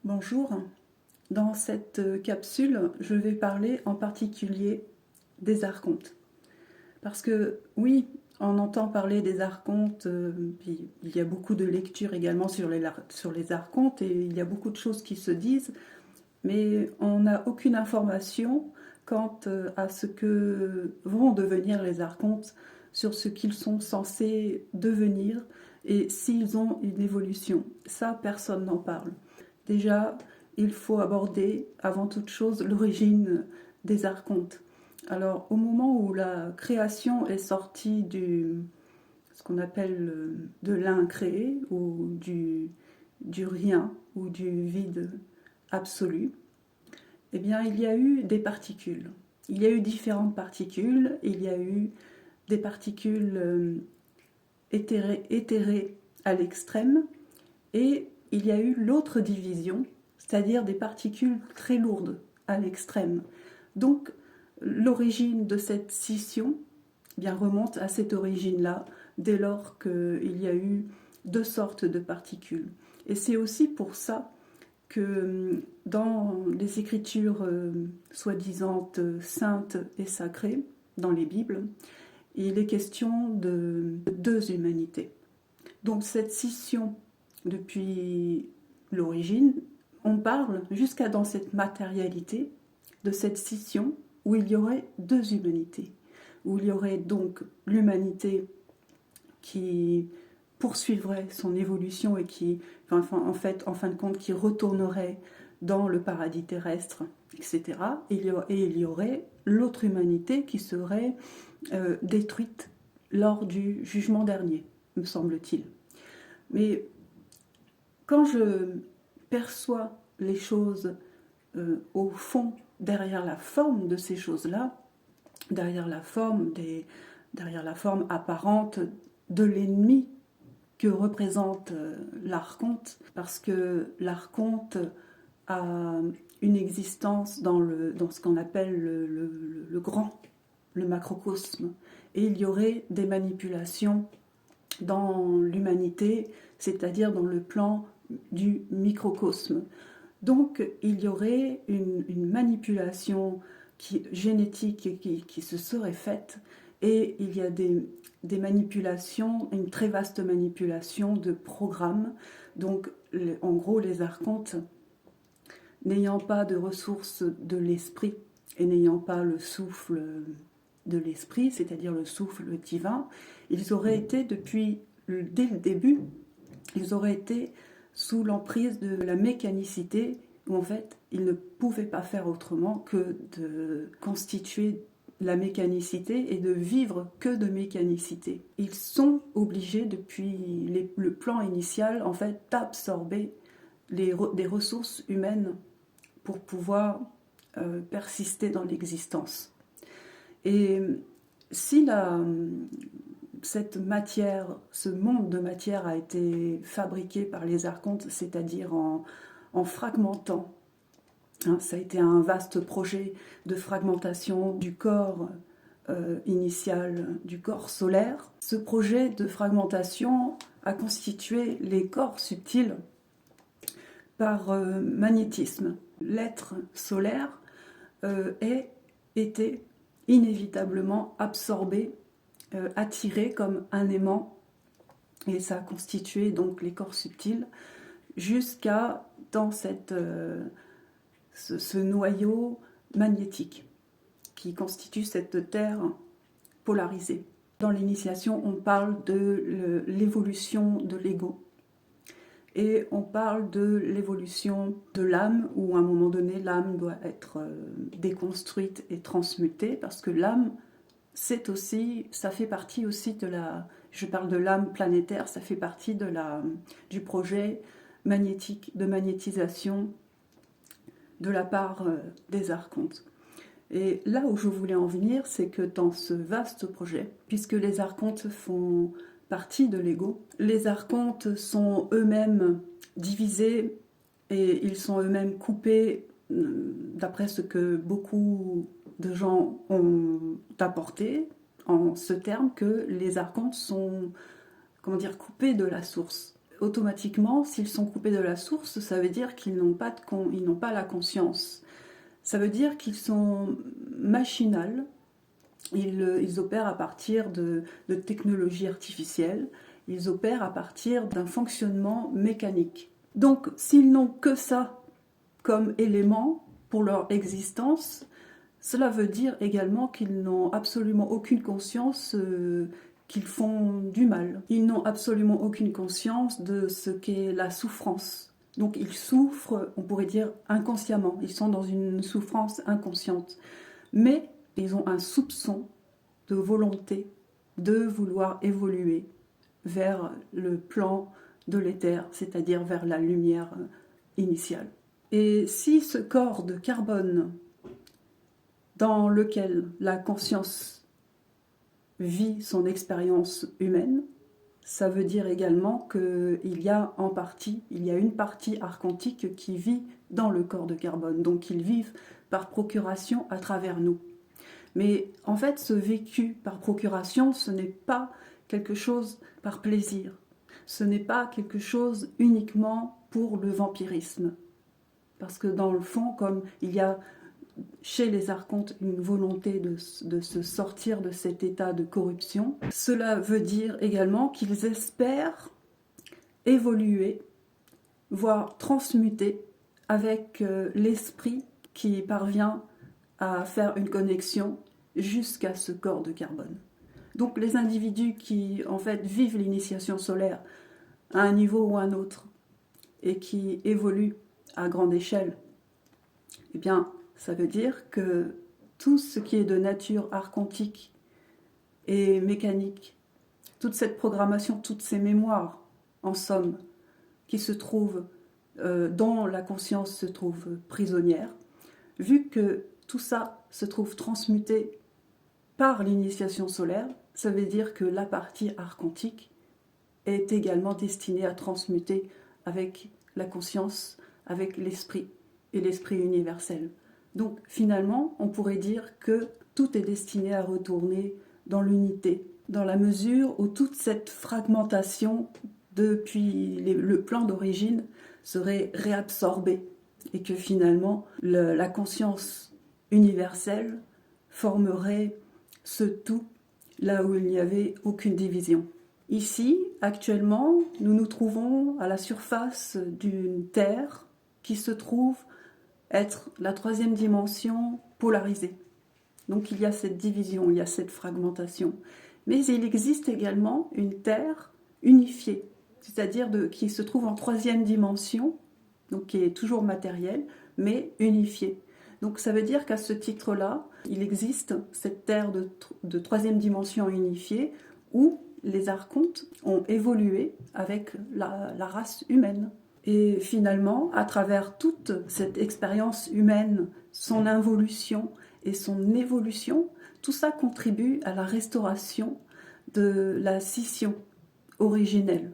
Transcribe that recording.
Bonjour, dans cette capsule, je vais parler en particulier des archontes. Parce que oui, on entend parler des archontes, puis il y a beaucoup de lectures également sur les archontes et il y a beaucoup de choses qui se disent, mais on n'a aucune information quant à ce que vont devenir les archontes, sur ce qu'ils sont censés devenir et s'ils ont une évolution. Ça, personne n'en parle. Déjà, il faut aborder avant toute chose l'origine des archontes. Alors, au moment où la création est sortie ce qu'on appelle de l'incréé, ou du rien, ou du vide absolu, eh bien, il y a eu des particules. Il y a eu différentes particules. Il y a eu des particules éthérées à l'extrême, et il y a eu l'autre division, c'est-à-dire des particules très lourdes à l'extrême. Donc, l'origine de cette scission bien, remonte à cette origine-là, dès lors qu'il y a eu deux sortes de particules. Et c'est aussi pour ça que dans les écritures soi-disant saintes et sacrées, dans les Bibles, il est question de deux humanités. Donc cette scission, depuis l'origine, on parle jusqu'à dans cette matérialité de cette scission où il y aurait deux humanités, où il y aurait donc l'humanité qui poursuivrait son évolution et qui, en fin de compte, qui retournerait dans le paradis terrestre, etc. Et il y aurait l'autre humanité qui serait détruite lors du jugement dernier, me semble-t-il. Mais quand je perçois les choses au fond, derrière la forme de ces choses-là, derrière la forme apparente de l'ennemi que représente l'archonte, parce que l'archonte a une existence dans ce qu'on appelle le grand, le macrocosme. Et il y aurait des manipulations dans l'humanité, c'est-à-dire dans le plan du microcosme. Donc il y aurait une manipulation génétique qui se serait faite, et il y a des manipulations, une très vaste manipulation de programmes. Donc en gros, les archontes, n'ayant pas de ressources de l'esprit et n'ayant pas le souffle de l'esprit, c'est-à-dire le souffle divin, ils auraient été dès le début, ils auraient été sous l'emprise de la mécanicité, où en fait ils ne pouvaient pas faire autrement que de constituer la mécanicité et de vivre que de mécanicité. Ils sont obligés depuis le plan initial en fait d'absorber des ressources humaines pour pouvoir persister dans l'existence. Et si cette matière, ce monde de matière a été fabriqué par les archontes, c'est-à-dire en fragmentant, ça a été un vaste projet de fragmentation du corps initial, du corps solaire. Ce projet de fragmentation a constitué les corps subtils par magnétisme. L'être solaire était inévitablement absorbé, attiré comme un aimant, et ça a constitué donc les corps subtils jusqu'à dans ce noyau magnétique qui constitue cette terre polarisée. Dans l'initiation, on parle de l'évolution de l'ego. Et on parle de l'évolution de l'âme, où à un moment donné, l'âme doit être déconstruite et transmutée, parce que l'âme, ça fait partie aussi je parle de l'âme planétaire, ça fait partie du projet magnétique, de magnétisation de la part des archontes. Et là où je voulais en venir, c'est que dans ce vaste projet, puisque les archontes font partie de l'ego, les archontes sont eux-mêmes divisés et ils sont eux-mêmes coupés, d'après ce que beaucoup de gens ont apporté, en ce terme que les archontes sont, coupés de la source. automatiquement, s'ils sont coupés de la source, ça veut dire qu'ils n'ont pas, ils n'ont pas la conscience. Ça veut dire qu'ils sont machinales, ils opèrent à partir de technologies artificielles, ils opèrent à partir d'un fonctionnement mécanique. Donc, s'ils n'ont que ça comme élément pour leur existence, cela veut dire également qu'ils n'ont absolument aucune conscience qu'ils font du mal. Ils n'ont absolument aucune conscience de ce qu'est la souffrance. Donc ils souffrent, on pourrait dire, inconsciemment. Ils sont dans une souffrance inconsciente. Mais ils ont un soupçon de volonté de vouloir évoluer vers le plan de l'éther, c'est-à-dire vers la lumière initiale. Et si ce corps de carbone dans lequel la conscience vit son expérience humaine, ça veut dire également qu'il y a une partie archontique qui vit dans le corps de carbone, donc ils vivent par procuration à travers nous. Mais en fait, ce vécu par procuration, ce n'est pas quelque chose par plaisir, ce n'est pas quelque chose uniquement pour le vampirisme. Parce que dans le fond, comme il y a chez les archontes une volonté de se sortir de cet état de corruption, cela veut dire également qu'ils espèrent évoluer, voire transmuter avec l'esprit qui parvient à faire une connexion jusqu'à ce corps de carbone. Donc les individus qui en fait vivent l'initiation solaire à un niveau ou à un autre et qui évoluent à grande échelle, eh bien ça veut dire que tout ce qui est de nature archontique et mécanique, toute cette programmation, toutes ces mémoires, en somme, qui se trouvent, dont la conscience se trouve prisonnière, vu que tout ça se trouve transmuté par l'initiation solaire, ça veut dire que la partie archontique est également destinée à transmuter avec la conscience, avec l'esprit et l'esprit universel. Donc finalement, on pourrait dire que tout est destiné à retourner dans l'unité, dans la mesure où toute cette fragmentation depuis le plan d'origine serait réabsorbée et que finalement la conscience universelle formerait ce tout là où il n'y avait aucune division. Ici, actuellement, nous nous trouvons à la surface d'une Terre qui se trouve être la troisième dimension polarisée. Donc il y a cette division, il y a cette fragmentation. Mais il existe également une Terre unifiée, c'est-à-dire qui se trouve en troisième dimension, donc qui est toujours matérielle, mais unifiée. Donc ça veut dire qu'à ce titre-là, il existe cette Terre de troisième dimension unifiée où les archontes ont évolué avec la race humaine. Et finalement, à travers toute cette expérience humaine, son involution et son évolution, tout ça contribue à la restauration de la scission originelle.